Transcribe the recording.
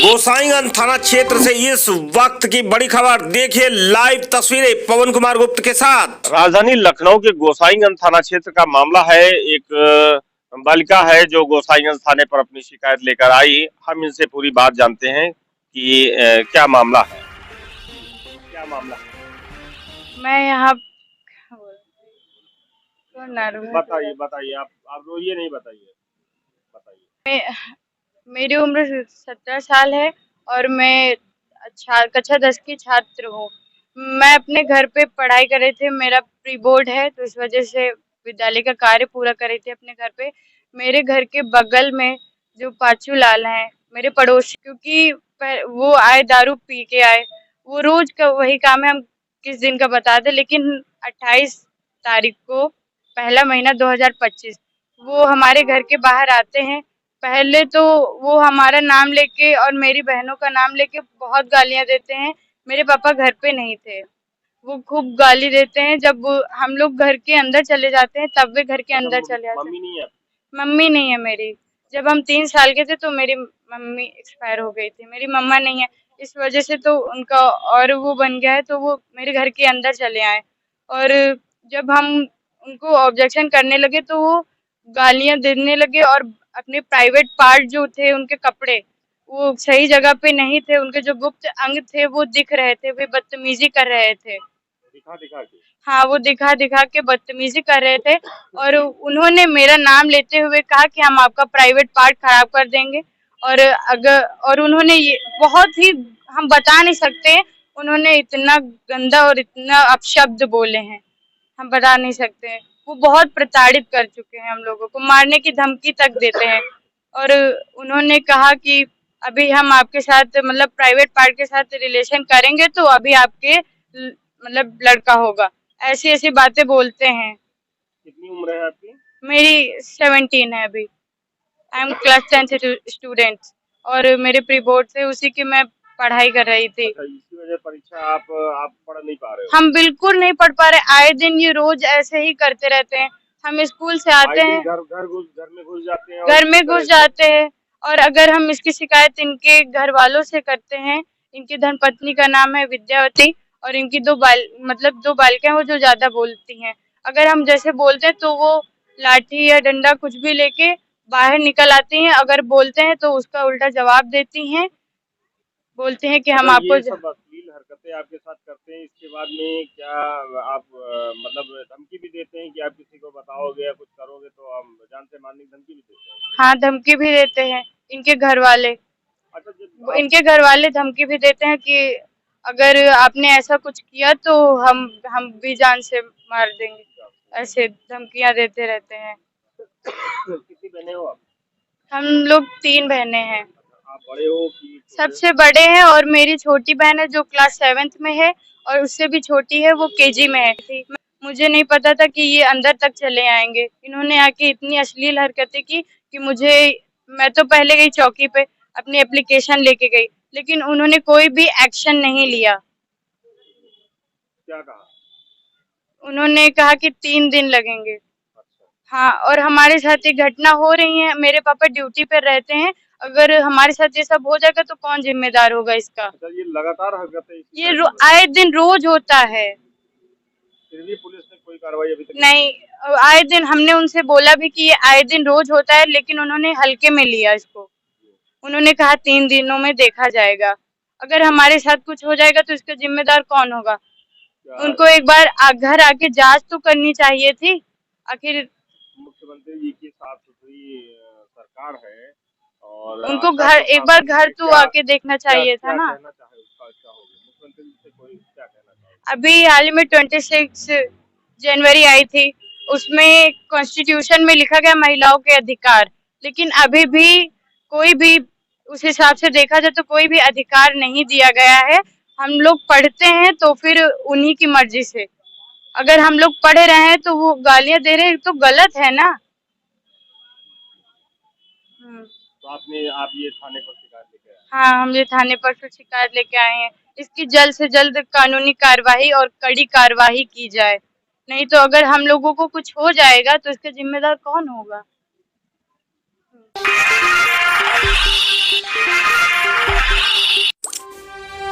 गोसाईगंज थाना क्षेत्र से इस वक्त की बड़ी खबर देखिए, लाइव तस्वीरें पवन कुमार गुप्त के साथ। राजधानी लखनऊ के गोसाईगंज थाना क्षेत्र का मामला है। एक बालिका है जो गोसाईगंज थाने पर अपनी शिकायत लेकर आई। हम इनसे पूरी बात जानते हैं कि क्या मामला है। क्या मामला है? मैं यहाँ बताइए आप रोइए नहीं, बताइए। मेरी उम्र 17 साल है और मैं कक्षा 10 की छात्र हूँ। मैं अपने घर पे पढ़ाई कर रहे थे, मेरा प्री बोर्ड है तो इस वजह से विद्यालय का कार्य पूरा कर रही थी अपने घर पे। मेरे घर के बगल में जो पाचू लाल हैं, मेरे पड़ोसी, क्योंकि वो आए दारू पी के आए, वो रोज का वही काम है, हम किस दिन का बता दें, लेकिन 28 तारीख को पहला महीना 2025 वो हमारे घर के बाहर आते हैं। पहले तो वो हमारा नाम लेके और मेरी बहनों का नाम लेके बहुत गालियां देते हैं। मेरे पापा घर पे नहीं थे, वो खूब गाली देते हैं। जब हम लोग घर के अंदर चले जाते हैं तब वे घर के अंदर चले जाते हैं। मम्मी नहीं है मेरी। जब हम 3 साल के थे तो मेरी मम्मी एक्सपायर हो गई थी, मेरी मम्मा नहीं है। इस वजह से तो उनका और वो बन गया है, तो वो मेरे घर के अंदर चले आए। और जब हम उनको ऑब्जेक्शन करने लगे तो वो गालियां देने लगे और अपने प्राइवेट पार्ट जो थे, उनके कपड़े वो सही जगह पे नहीं थे, उनके जो गुप्त अंग थे वो दिख रहे थे, वे बदतमीजी कर रहे थे। दिखा दिखा के? हाँ, वो दिखा दिखा के बदतमीजी कर रहे थे और उन्होंने मेरा नाम लेते हुए कहा कि हम आपका प्राइवेट पार्ट खराब कर देंगे। और उन्होंने ये बहुत ही, हम बता नहीं सकते, उन्होंने इतना गंदा और इतना अपशब्द बोले हैं, हम बता नहीं सकते। वो बहुत प्रताड़ित कर चुके हैं, हम लोगों को मारने की धमकी तक देते हैं। और उन्होंने कहा कि अभी हम आपके साथ मतलब प्राइवेट पार्ट के साथ रिलेशन करेंगे तो अभी आपके मतलब लड़का होगा, ऐसी ऐसी बातें बोलते हैं। कितनी उम्र है आपकी? मेरी 17 है अभी। आई एम क्लास 10 स्टूडेंट और मेरे प्री बोर्ड से उसी की मैं पढ़ाई कर रही थी। अच्छा, इसी वजह परीक्षा आप पढ़ नहीं पा रहे हो? हम बिल्कुल नहीं पढ़ पा रहे, आए दिन ये रोज ऐसे ही करते रहते हैं। हम स्कूल से आते हैं, घर में घुस जाते हैं, घर में घुस जाते हैं। और अगर हम इसकी शिकायत इनके घर वालों से करते हैं, इनकी धर्मपत्नी का नाम है विद्यावती और इनकी दो बालिकाएं हैं वो जो ज्यादा बोलती हैं। अगर हम जैसे बोलते हैं तो वो लाठी या डंडा कुछ भी लेके बाहर निकल आती हैं, अगर बोलते हैं तो उसका उल्टा जवाब देती हैं, बोलते हैं कि हम आपको। ये सब अश्लील हरकतें आपके साथ करते हैं, इसके बाद में क्या आप मतलब धमकी भी देते हैं कि आप किसी को बताओगे या कुछ करोगे तो हम जान से मारने की धमकी भी देते हैं? हाँ, धमकी भी देते हैं इनके घर वाले। अच्छा, इनके घर वाले धमकी भी देते हैं कि अगर आपने ऐसा कुछ किया तो हम भी जान से मार देंगे, ऐसे धमकियां देते रहते हैं। कितनी बहनें हो आप? हम लोग 3 बहनें हैं। आप बड़े हो कि सबसे बड़े हैं और मेरी छोटी बहन है जो क्लास 7th में है और उससे भी छोटी है, वो केजी में है। मुझे नहीं पता था कि ये अंदर तक चले आएंगे। इन्होंने आके इतनी अश्लील हरकतें की कि मैं तो पहले गई चौकी पे, अपनी एप्लीकेशन लेके गई, लेकिन उन्होंने कोई भी एक्शन नहीं लिया। क्या कहा? उन्होंने कहा कि 3 दिन लगेंगे। अच्छा। हाँ, और हमारे साथ ये घटना हो रही है। मेरे पापा ड्यूटी पर रहते हैं, अगर हमारे साथ ये सब हो जाएगा तो कौन जिम्मेदार होगा इसका। अच्छा, ये लगातार हरकतें ये आए दिन रोज होता है। फिर भी पुलिस ने कोई कार्रवाई अभी तक नहीं, आए दिन हमने उनसे बोला भी कि ये आए दिन रोज होता है, लेकिन उन्होंने हल्के में लिया इसको। उन्होंने कहा 3 दिनों में देखा जाएगा। अगर हमारे साथ कुछ हो जाएगा तो इसका जिम्मेदार कौन होगा? उनको एक बार घर आके जांच तो करनी चाहिए थी। आखिर मुख्यमंत्री जी की साफ सुथरी सरकार है और उनको एक बार घर तो आके देखना चाहिए था ना। मुख्यमंत्री जी से कोई क्या कहना चाहिए? अभी हाल ही में 26 जनवरी आई थी, उसमें कॉन्स्टिट्यूशन में लिखा गया महिलाओं के अधिकार, लेकिन अभी भी कोई भी उस हिसाब से देखा जाए तो कोई भी अधिकार नहीं दिया गया है। हम लोग पढ़ते हैं तो फिर उन्हीं की मर्जी से, अगर हम लोग पढ़ रहे हैं तो वो गालियां दे रहे हैं तो गलत है ना। तो आप ये थाने पर शिकायत लेके आए? हाँ, हम ये थाने पर फिर शिकायत लेके आए हैं। इसकी जल्द से जल्द कानूनी कार्यवाही और कड़ी कार्यवाही की जाए, नहीं तो अगर हम लोगों को कुछ हो जाएगा तो इसका जिम्मेदार कौन होगा?